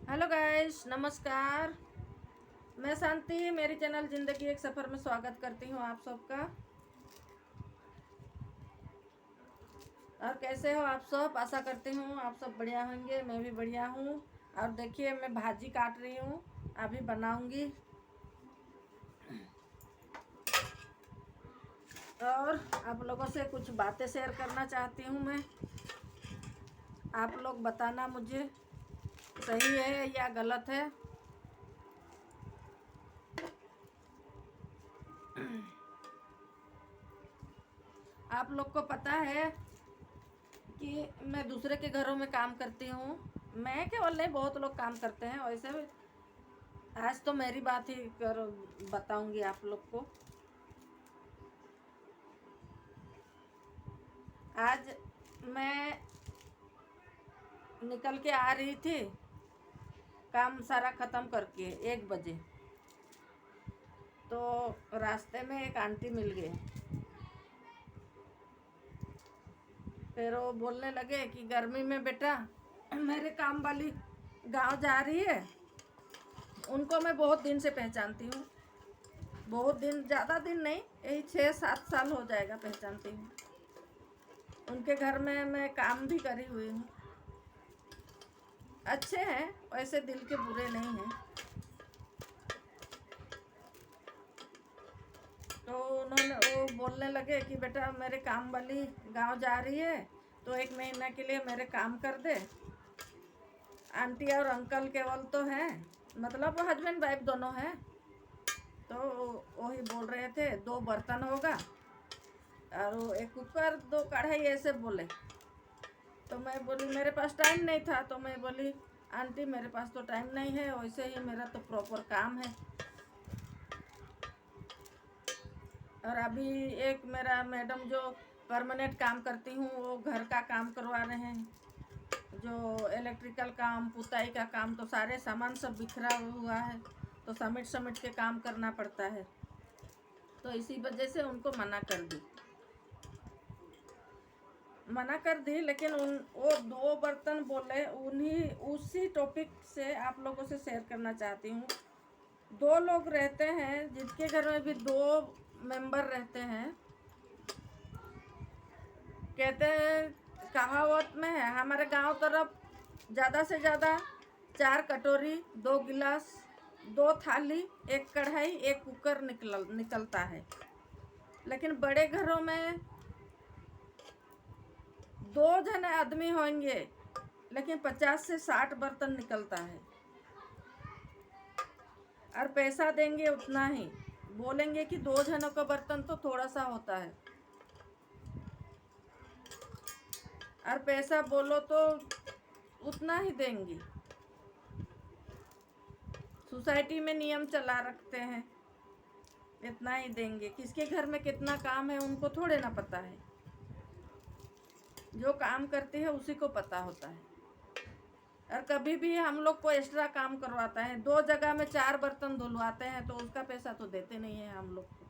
Hello guys, नमस्कार। मैं शांति मेरी चैनल ज़िंदगी एक सफ़र में स्वागत करती हूँ आप सबका। और कैसे हो आप सब? आशा करती हूँ आप सब बढ़िया होंगे। मैं भी बढ़िया हूँ। और देखिए, मैं भाजी काट रही हूँ, अभी बनाऊँगी। और आप लोगों से कुछ बातें शेयर करना चाहती हूँ मैं। आप लोग बताना मुझे सही है या गलत है। आप लोग को पता है कि मैं दूसरे के घरों में काम करती हूँ। मैं केवल नहीं, बहुत लोग काम करते हैं वैसे। आज तो मेरी बात ही कर बताऊंगी आप लोग को। आज मैं निकल के आ रही थी काम सारा ख़त्म करके 1 बजे। तो रास्ते में एक आंटी मिल गई। फिर वो बोलने लगे कि गर्मी में बेटा मेरे काम वाली गांव जा रही है। उनको मैं बहुत दिन से पहचानती हूँ, बहुत दिन, ज़्यादा दिन नहीं, यही 6-7 साल हो जाएगा पहचानती हूँ। उनके घर में मैं काम भी करी हुई हूँ। अच्छे हैं वैसे, दिल के बुरे नहीं हैं। तो उन्होंने वो बोलने लगे कि बेटा मेरे काम वाली गांव जा रही है, तो 1 महीना के लिए मेरे काम कर दे। आंटी और अंकल केवल तो हैं, मतलब हस्बैंड वाइफ दोनों हैं। तो वही बोल रहे थे 2 बर्तन होगा और वो 1 कुकर 2 कढ़ाई, ऐसे बोले। तो मैं बोली मेरे पास टाइम नहीं था। तो मैं बोली आंटी मेरे पास तो टाइम नहीं है, वैसे ही मेरा तो प्रॉपर काम है। और अभी एक मेरा मैडम जो परमानेंट काम करती हूँ, वो घर का काम करवा रहे हैं, जो इलेक्ट्रिकल काम, पुताई का काम। तो सारे सामान सब बिखरा हुआ है, तो समेट समेट के काम करना पड़ता है। तो इसी वजह से उनको मना कर दी। लेकिन वो 2 बर्तन बोले, उन्हीं उसी टॉपिक से आप लोगों से शेयर करना चाहती हूँ। 2 लोग रहते हैं जिनके घर में भी 2 मेंबर रहते हैं। कहते हैं, कहावत में है हमारे गांव तरफ, ज़्यादा से ज़्यादा 4 कटोरी, 2 गिलास, 2 थाली, 1 कढ़ाई, 1 कुकर निकलता है। लेकिन बड़े घरों में 2 जने आदमी होंगे, लेकिन 50 से 60 बर्तन निकलता है। और पैसा देंगे उतना ही, बोलेंगे कि 2 जनों का बर्तन तो थोड़ा सा होता है। और पैसा बोलो तो उतना ही देंगी। सोसाइटी में नियम चला रखते हैं, इतना ही देंगे। किसके घर में कितना काम है उनको थोड़े ना पता है। जो काम करती है उसी को पता होता है। और कभी भी हम लोग को एक्स्ट्रा काम करवाता है, 2 जगह में 4 बर्तन धुलवाते हैं, तो उसका पैसा तो देते नहीं है हम लोग को।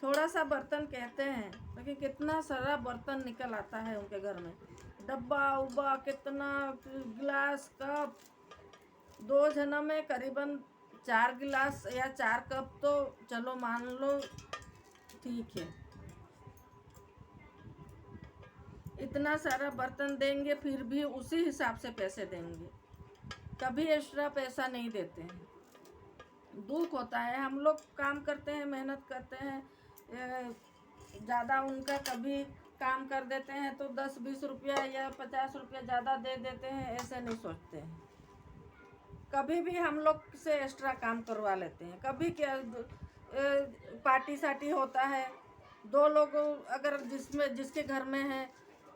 थोड़ा सा बर्तन कहते हैं, लेकिन कितना सारा बर्तन निकल आता है उनके घर में। डब्बा उब्बा कितना, गिलास कप। 2 जनों में करीबन 4 गिलास या 4 कप तो चलो मान लो ठीक है। इतना सारा बर्तन देंगे, फिर भी उसी हिसाब से पैसे देंगे, कभी एक्स्ट्रा पैसा नहीं देते हैं। दुख होता है। हम लोग काम करते हैं, मेहनत करते हैं, ज़्यादा उनका कभी काम कर देते हैं तो 10-20 रुपया या 50 रुपया ज़्यादा दे देते हैं, ऐसे नहीं सोचते हैं। कभी भी हम लोग से एक्स्ट्रा काम करवा लेते हैं। कभी क्या पार्टी सार्टी होता है, 2 लोग अगर जिसके घर में है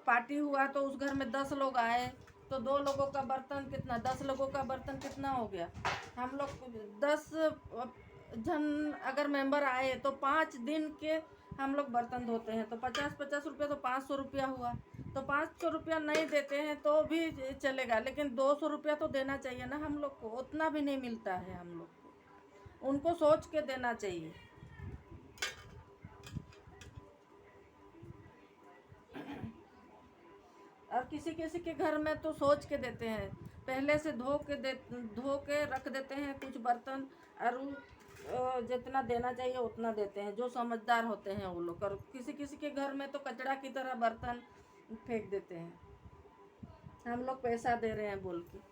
पार्टी हुआ, तो उस घर में 10 लोग आए, तो 2 लोगों का बर्तन कितना, 10 लोगों का बर्तन कितना हो गया। हम लोग 10 जन अगर मेंबर आए तो 5 दिन के हम लोग बर्तन धोते हैं, तो 50-50 रुपया, तो 500 रुपया हुआ। तो 500 रुपया नहीं देते हैं तो भी चलेगा, लेकिन 200 रुपया तो देना चाहिए ना हम लोग को। उतना भी नहीं मिलता है हम लोग को, उनको सोच के देना चाहिए। किसी किसी के घर में तो सोच के देते हैं, पहले से धो के रख देते हैं कुछ बर्तन, और जितना देना चाहिए उतना देते हैं, जो समझदार होते हैं वो लोग। और किसी किसी के घर में तो कचड़ा की तरह बर्तन फेंक देते हैं, हम लोग पैसा दे रहे हैं बोल के।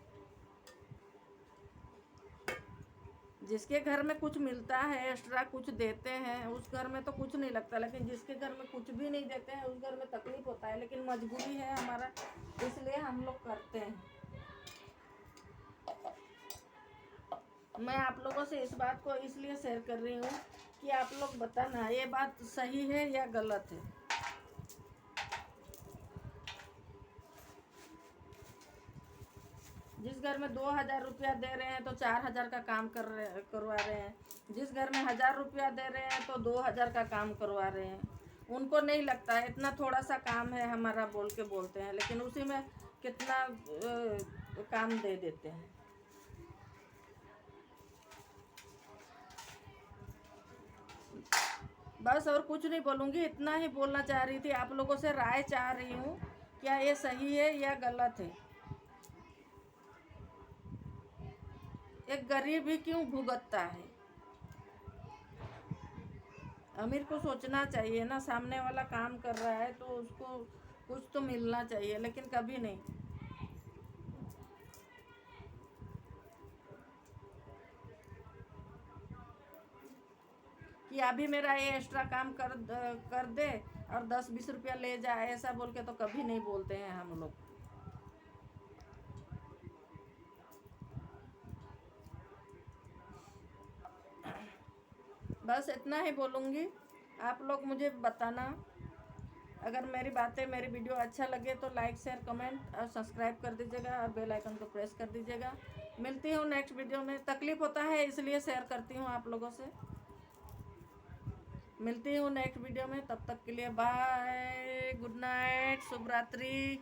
जिसके घर में कुछ मिलता है, एक्स्ट्रा कुछ देते हैं, उस घर में तो कुछ नहीं लगता, लेकिन जिसके घर में कुछ भी नहीं देते हैं उस घर में तकलीफ होता है। लेकिन मजबूरी है हमारा, इसलिए हम लोग करते हैं। मैं आप लोगों से इस बात को इसलिए शेयर कर रही हूँ कि आप लोग बताना ये बात सही है या गलत है। जिस घर में 2000 रुपया दे रहे हैं तो 4000 का काम करवा रहे हैं, जिस घर में 1000 रुपया दे रहे हैं तो 2000 का काम करवा रहे हैं। उनको नहीं लगता है इतना थोड़ा सा काम है हमारा बोल के बोलते हैं, लेकिन उसी में कितना काम दे देते हैं। बस और कुछ नहीं बोलूँगी, इतना ही बोलना चाह रही थी। आप लोगों से राय चाह रही हूँ, क्या ये सही है या गलत है। एक गरीब ही क्यों भुगतता है। अमीर को सोचना चाहिए ना, सामने वाला काम कर रहा है तो उसको कुछ तो मिलना चाहिए, लेकिन कभी नहीं। कि अभी मेरा ये एक्स्ट्रा काम कर दे और 10-20 रुपया ले जाए, ऐसा बोल के तो कभी नहीं बोलते हैं हम लोग। बस इतना ही बोलूँगी। आप लोग मुझे बताना, अगर मेरी बातें, मेरी वीडियो अच्छा लगे तो लाइक, शेयर, कमेंट और सब्सक्राइब कर दीजिएगा और बेल आइकन को प्रेस कर दीजिएगा। मिलती हूँ नेक्स्ट वीडियो में। तकलीफ़ होता है इसलिए शेयर करती हूँ आप लोगों से। मिलती हूँ नेक्स्ट वीडियो में, तब तक के लिए बाय, गुड नाइट, शुभ रात्रि।